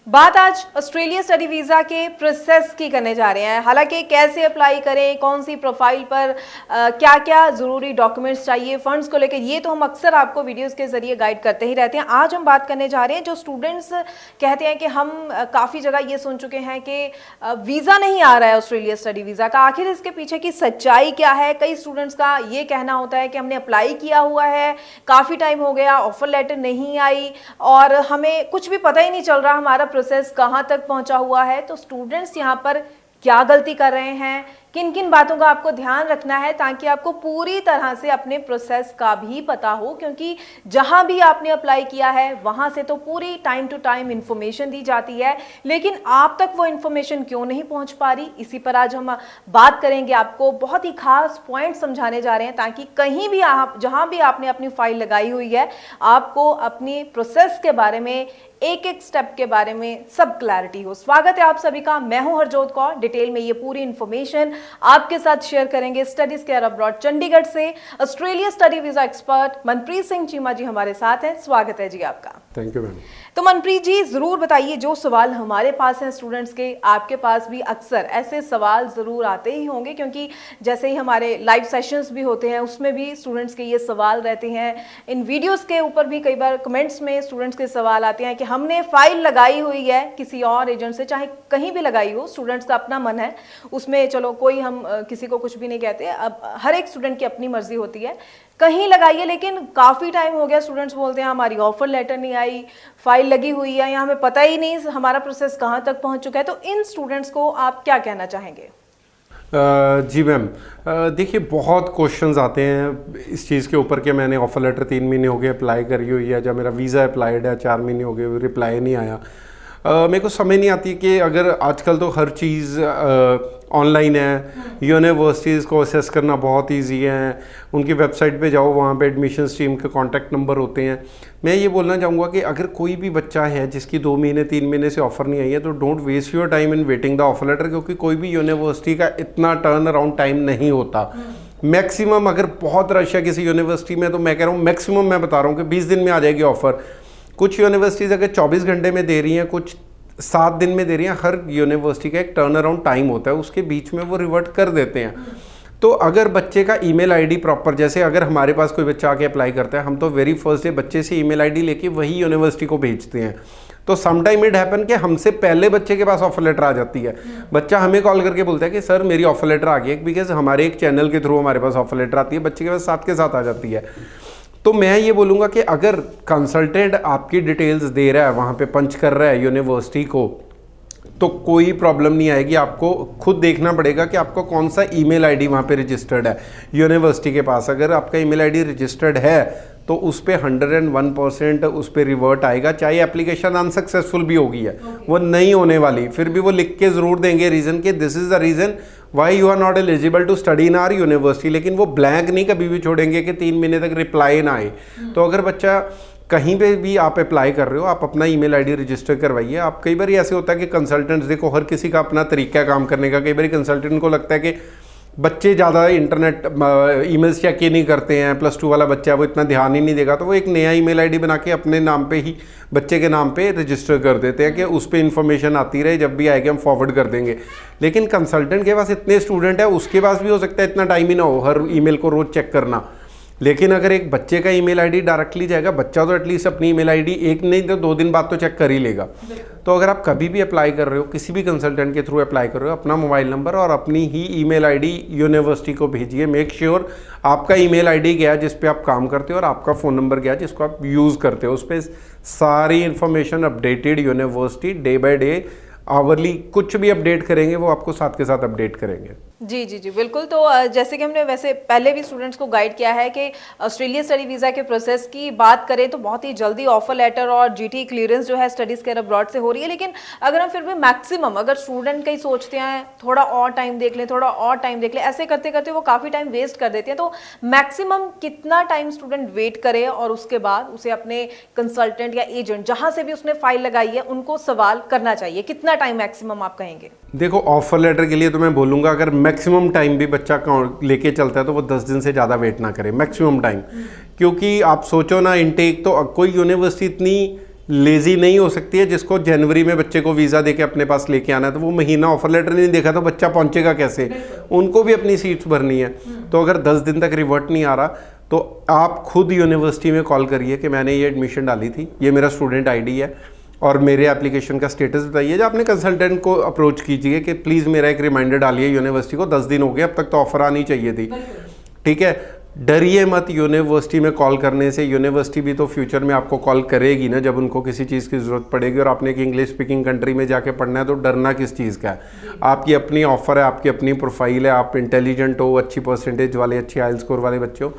बात आज Australia study visa के प्रोसेस की करने जा रहे हैं। हालांकि कैसे अप्लाई करें, कौन सी प्रोफाइल पर क्या क्या ज़रूरी डॉक्यूमेंट्स चाहिए, फंड्स को लेकर, ये तो हम अक्सर आपको वीडियोस के ज़रिए गाइड करते ही रहते हैं। आज हम बात करने जा रहे हैं जो स्टूडेंट्स कहते हैं कि हम काफ़ी जगह ये सुन चुके हैं कि वीज़ा नहीं आ रहा है ऑस्ट्रेलिया स्टडी वीज़ा का। आखिर इसके पीछे की सच्चाई क्या है? कई स्टूडेंट्स का ये कहना होता है कि हमने अप्लाई किया हुआ है, काफ़ी टाइम हो गया, ऑफर लेटर नहीं आई और हमें कुछ भी पता ही नहीं चल रहा हमारा प्रोसेस कहां तक पहुंचा हुआ है। तो स्टूडेंट्स यहां पर क्या गलती कर रहे हैं, किन किन बातों का आपको ध्यान रखना है ताकि आपको पूरी तरह से अपने प्रोसेस का भी पता हो, क्योंकि जहां भी आपने अप्लाई किया है वहां से तो पूरी टाइम टू टाइम इंफॉर्मेशन दी जाती है, लेकिन आप तक वो इंफॉर्मेशन क्यों नहीं पहुंच पा रही, इसी पर आज हम बात करेंगे। आपको बहुत ही खास पॉइंट समझाने जा रहे हैं ताकि कहीं भी आप जहां भी आपने अपनी फाइल लगाई हुई है, आपको अपनी प्रोसेस के बारे में, एक एक स्टेप के बारे में सब क्लैरिटी हो। स्वागत है आप सभी का, मैं हूं हरजोत कौर। डिटेल में ये पूरी इंफॉर्मेशन आपके साथ शेयर करेंगे स्टडीज केयर अब्रॉड चंडीगढ़ से Australia study visa expert Manpreet Singh Cheema ji हमारे साथ हैं। स्वागत है जी आपका। Thank you ma'am. तो मनप्रीत जी जरूर बताइए, जो सवाल हमारे पास हैं स्टूडेंट्स के, आपके पास भी अक्सर ऐसे सवाल जरूर आते ही होंगे, क्योंकि जैसे ही हमारे लाइव सेशंस भी होते हैं उसमें भी स्टूडेंट्स के ये सवाल रहते हैं। इन वीडियोस के ऊपर भी कई बार कमेंट्स में स्टूडेंट्स के सवाल आते हैं कि हमने फाइल लगाई हुई है किसी और एजेंट से, चाहे कहीं भी लगाई हो, स्टूडेंट्स का अपना मन है उसमें, चलो कोई हम किसी को कुछ भी नहीं कहते, अब हर एक स्टूडेंट की अपनी मर्जी होती है, कहीं लगाइए लेकिन काफ़ी टाइम हो गया, स्टूडेंट्स बोलते हैं हमारी ऑफर लेटर नहीं आई, फाइल लगी हुई है या हमें पता ही नहीं हमारा प्रोसेस कहाँ तक पहुँच चुका है। तो इन स्टूडेंट्स को आप क्या कहना चाहेंगे? जी मैम, देखिए बहुत क्वेश्चंस आते हैं इस चीज़ के ऊपर कि मैंने ऑफर लेटर 3 महीने हो गए अप्लाई करी हुई है, जब मेरा वीज़ा अप्लाइड है 4 महीने हो गए रिप्लाई नहीं आया। मेरे को समझ नहीं आती कि अगर आजकल तो हर चीज़ ऑनलाइन है, यूनिवर्सिटीज़ को असेस करना बहुत इजी है, उनकी वेबसाइट पे जाओ, वहाँ पे एडमिशन टीम के कॉन्टैक्ट नंबर होते हैं। मैं ये बोलना चाहूँगा कि अगर कोई भी बच्चा है जिसकी 2 महीने 3 महीने से ऑफ़र नहीं आई है, तो don't waste your time in waiting the offer letter, क्योंकि कोई भी यूनिवर्सिटी का इतना टर्न अराउंड टाइम नहीं होता। मैक्सिमम अगर बहुत रश है किसी यूनिवर्सिटी में, तो मैं कह रहा हूँ मैक्सिमम मैं बता रहा हूँ कि 20 दिन में आ जाएगी ऑफ़र। कुछ यूनिवर्सिटीज़ अगर 24 घंटे में दे रही हैं, कुछ 7 दिन में दे रही हैं। हर यूनिवर्सिटी का एक टर्न अराउंड टाइम होता है, उसके बीच में वो रिवर्ट कर देते हैं। तो अगर बच्चे का ईमेल आईडी प्रॉपर, जैसे अगर हमारे पास कोई बच्चा आके अप्लाई करता है, हम तो वेरी फर्स्ट डे बच्चे से ईमेल आईडी लेके वही यूनिवर्सिटी को भेजते हैं। तो समटाइम इट हैपन कि हमसे पहले बच्चे के पास ऑफर लेटर आ जाती है। बच्चा हमें कॉल करके बोलता है कि सर मेरी ऑफर लेटर आ गई है, बिकॉज हमारे एक चैनल के थ्रू हमारे पास ऑफर लेटर आती है, बच्चे के पास साथ के साथ आ जाती है। तो मैं ये बोलूँगा कि अगर कंसल्टेंट आपकी डिटेल्स दे रहा है, वहाँ पे पंच कर रहा है यूनिवर्सिटी को, तो कोई प्रॉब्लम नहीं आएगी। आपको खुद देखना पड़ेगा कि आपको कौन सा ईमेल आईडी वहाँ पे रजिस्टर्ड है यूनिवर्सिटी के पास। अगर आपका ईमेल आईडी रजिस्टर्ड है तो उस पर 101% उस पर रिवर्ट आएगा, चाहे एप्लीकेशन अनसक्सेसफुल भी होगी है, वो नहीं होने वाली। फिर भी वो लिख के ज़रूर देंगे रीज़न कि this is the reason why you are not eligible to study in our university, लेकिन वो ब्लैंक नहीं कभी भी छोड़ेंगे कि 3 महीने तक रिप्लाई ना आए। तो अगर बच्चा कहीं पे भी आप अप्लाई कर रहे हो, आप अपना ईमेल आईडी रजिस्टर करवाइए। आप कई बार ऐसे होता है कि कंसल्टेंट्स, देखो हर किसी का अपना तरीका है काम करने का। कई बार कंसल्टेंट को लगता है कि बच्चे ज़्यादा इंटरनेट ईमेल्स चेक ही नहीं करते हैं, +2 वाला बच्चा है वो इतना ध्यान ही नहीं देगा, तो वो एक नया ईमेल आईडी बना के अपने नाम पे ही बच्चे के नाम पे रजिस्टर कर देते हैं कि उस पर इन्फॉर्मेशन आती रहे, जब भी आएगी हम फॉरवर्ड कर देंगे। लेकिन कंसल्टेंट के पास इतने स्टूडेंट है, उसके पास भी हो सकता है इतना टाइम ही ना हो हर ईमेल को रोज़ चेक करना। लेकिन अगर एक बच्चे का ईमेल आईडी डायरेक्टली जाएगा, बच्चा तो एटलीस्ट अपनी ईमेल आईडी एक नहीं तो 2 दिन बाद तो चेक कर ही लेगा। तो अगर आप कभी भी अप्लाई कर रहे हो, किसी भी कंसल्टेंट के थ्रू अप्लाई कर रहे हो, अपना मोबाइल नंबर और अपनी ही ईमेल आईडी यूनिवर्सिटी को भेजिए। मेक श्योर आपका ईमेल आईडी गया जिस पे आप काम करते हो और आपका फ़ोन नंबर गया जिसको आप यूज़ करते हो। उस पर सारी information updated, university day by day hourly कुछ भी अपडेट करेंगे, वो आपको साथ के साथ अपडेट करेंगे। जी जी जी बिल्कुल। तो जैसे कि हमने वैसे पहले भी स्टूडेंट्स को गाइड किया है कि ऑस्ट्रेलिया स्टडी वीज़ा के प्रोसेस की बात करें तो बहुत ही जल्दी ऑफर लेटर और जीटी क्लियरेंस जो है स्टडीज़ केयर अब्रॉड से हो रही है। लेकिन अगर हम फिर भी मैक्सिमम, अगर स्टूडेंट कहीं सोचते हैं थोड़ा और टाइम देख लें, थोड़ा और टाइम देख लें, ऐसे करते करते वो काफ़ी टाइम वेस्ट कर देते हैं। तो मैक्सिमम कितना टाइम स्टूडेंट वेट करे और उसके बाद उसे अपने कंसल्टेंट या एजेंट जहाँ से भी उसने फाइल लगाई है उनको सवाल करना चाहिए? कितना टाइम मैक्सिमम आप कहेंगे? देखो ऑफर लेटर के लिए तो मैं बोलूँगा अगर मैक्सिमम टाइम भी बच्चा लेके चलता है तो वो 10 दिन से ज़्यादा वेट ना करे, मैक्सिमम टाइम। क्योंकि आप सोचो ना, इनटेक तो कोई यूनिवर्सिटी इतनी लेजी नहीं हो सकती है। जिसको जनवरी में बच्चे को वीज़ा देके अपने पास लेके आना है तो वो महीना ऑफर लेटर नहीं देखा तो बच्चा पहुंचेगा कैसे, उनको भी अपनी सीट्स भरनी है। तो अगर 10 दिन तक रिवर्ट नहीं आ रहा तो आप खुद यूनिवर्सिटी में कॉल करिए कि मैंने ये एडमिशन डाली थी, ये मेरा स्टूडेंट आईडी है और मेरे एप्लीकेशन का स्टेटस बताइए। जब अपने कंसल्टेंट को अप्रोच कीजिए कि प्लीज़ मेरा एक रिमाइंडर डालिए यूनिवर्सिटी को, 10 दिन हो गए अब तक तो ऑफर आनी चाहिए थी। ठीक है, डरिए मत यूनिवर्सिटी में कॉल करने से। यूनिवर्सिटी भी तो फ्यूचर में आपको कॉल करेगी ना जब उनको किसी चीज़ की ज़रूरत पड़ेगी। और आपने एक इंग्लिश स्पीकिंग कंट्री में जाके पढ़ना है तो डरना किस चीज़ का है। आपकी अपनी ऑफ़र है, आपकी अपनी प्रोफाइल है, आप इंटेलिजेंट हो, अच्छी परसेंटेज वाले, अच्छी आइल स्कोर वाले बच्चे हो,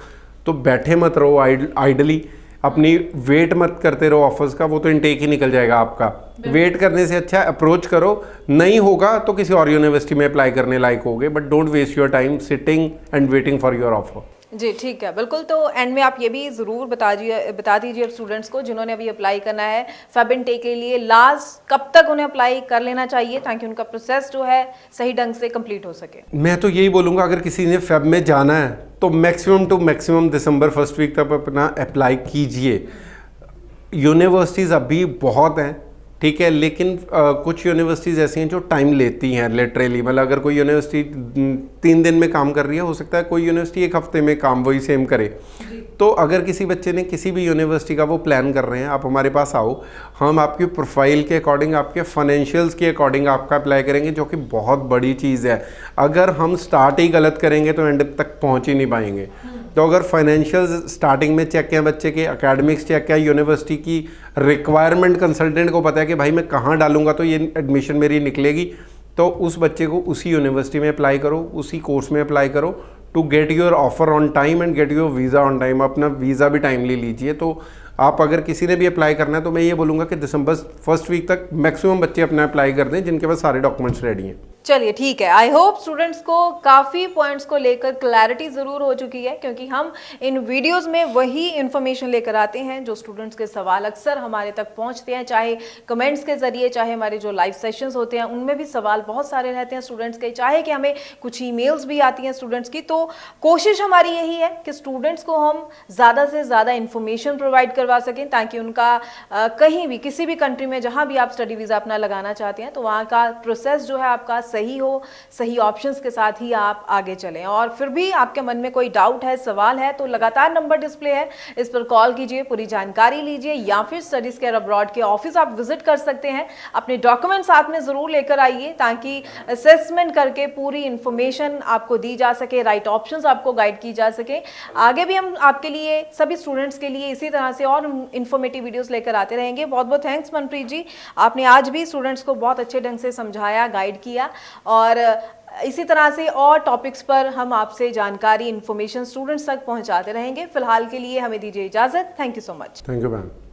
तो बैठे मत रहो आइडली, अपनी वेट मत करते रहो ऑफर्स का, वो तो इनटेक ही निकल जाएगा आपका। वेट करने से अच्छा अप्रोच करो, नहीं होगा तो किसी और यूनिवर्सिटी में अप्लाई करने लायक होगे, but don't waste your time sitting and waiting for your offer. जी ठीक है, बिल्कुल। तो एंड में आप ये भी ज़रूर बता दीजिए अब स्टूडेंट्स को जिन्होंने अभी अप्लाई करना है फेब इनटेक के लिए, लास्ट कब तक उन्हें अप्लाई कर लेना चाहिए ताकि उनका प्रोसेस जो है सही ढंग से कंप्लीट हो सके। मैं तो यही बोलूँगा अगर किसी ने फेब में जाना है तो maximum to maximum December first week तक अपना अप्लाई कीजिए। यूनिवर्सिटीज़ अभी बहुत हैं, ठीक है, लेकिन कुछ यूनिवर्सिटीज़ ऐसी हैं जो टाइम लेती हैं लिटरली। मतलब अगर कोई यूनिवर्सिटी 3 दिन में काम कर रही है, हो सकता है कोई यूनिवर्सिटी 1 हफ्ते में काम वही सेम करे। तो अगर किसी बच्चे ने किसी भी यूनिवर्सिटी का वो प्लान कर रहे हैं, आप हमारे पास आओ, हम आपकी प्रोफाइल के अकॉर्डिंग, आपके फाइनेंशियल्स के अकॉर्डिंग आपका अप्लाई करेंगे, जो कि बहुत बड़ी चीज़ है। अगर हम स्टार्ट ही गलत करेंगे तो एंड तक पहुँच ही नहीं पाएंगे। तो अगर फाइनेंशियल स्टार्टिंग में चेक किया बच्चे के, एकेडमिक्स चेक किया, यूनिवर्सिटी की रिक्वायरमेंट कंसल्टेंट को पता है कि भाई मैं कहाँ डालूंगा तो ये एडमिशन मेरी निकलेगी, तो उस बच्चे को उसी यूनिवर्सिटी में अप्लाई करो, उसी कोर्स में अप्लाई करो to get your offer on time and get your visa on time. अपना वीज़ा भी टाइमली लीजिए। तो आप अगर किसी ने भी अप्लाई करना है तो मैं ये बोलूँगा कि दिसंबर फर्स्ट वीक तक मैक्सिमम बच्चे अपना अप्लाई कर दें जिनके पास सारे डॉक्यूमेंट्स रेडी हैं। चलिए ठीक है, आई होप स्टूडेंट्स को काफ़ी पॉइंट्स को लेकर क्लैरिटी ज़रूर हो चुकी है, क्योंकि हम इन वीडियोस में वही इन्फॉर्मेशन लेकर आते हैं जो स्टूडेंट्स के सवाल अक्सर हमारे तक पहुंचते हैं, चाहे कमेंट्स के ज़रिए, चाहे हमारे जो लाइव सेशंस होते हैं उनमें भी सवाल बहुत सारे रहते हैं स्टूडेंट्स के, चाहे कि हमें कुछ ईमेल्स भी आती हैं स्टूडेंट्स की। तो कोशिश हमारी यही है कि स्टूडेंट्स को हम ज़्यादा से ज़्यादा इन्फॉर्मेशन प्रोवाइड करवा सकें ताकि उनका कहीं भी, किसी भी कंट्री में जहाँ भी आप स्टडी वीज़ा अपना लगाना चाहते हैं तो वहाँ का प्रोसेस जो है आपका सही हो, सही ऑप्शंस के साथ ही आप आगे चलें। और फिर भी आपके मन में कोई डाउट है, सवाल है, तो लगातार नंबर डिस्प्ले है, इस पर कॉल कीजिए, पूरी जानकारी लीजिए, या फिर स्टडीज केयर अब्रॉड के ऑफिस आप विजिट कर सकते हैं। अपने डॉक्यूमेंट साथ में ज़रूर लेकर आइए ताकि असेसमेंट करके पूरी इंफॉर्मेशन आपको दी जा सके, राइट ऑप्शंस आपको गाइड की जा सके। आगे भी हम आपके लिए, सभी स्टूडेंट्स के लिए इसी तरह से और इन्फॉर्मेटिव वीडियोस लेकर आते रहेंगे। बहुत बहुत थैंक्स मनप्रीत जी, आपने आज भी स्टूडेंट्स को बहुत अच्छे ढंग से समझाया, गाइड किया, और इसी तरह से और टॉपिक्स पर हम आपसे जानकारी, इन्फॉर्मेशन स्टूडेंट्स तक पहुंचाते रहेंगे। फिलहाल के लिए हमें दीजिए इजाज़त। Thank you so much. Thank you ma'am.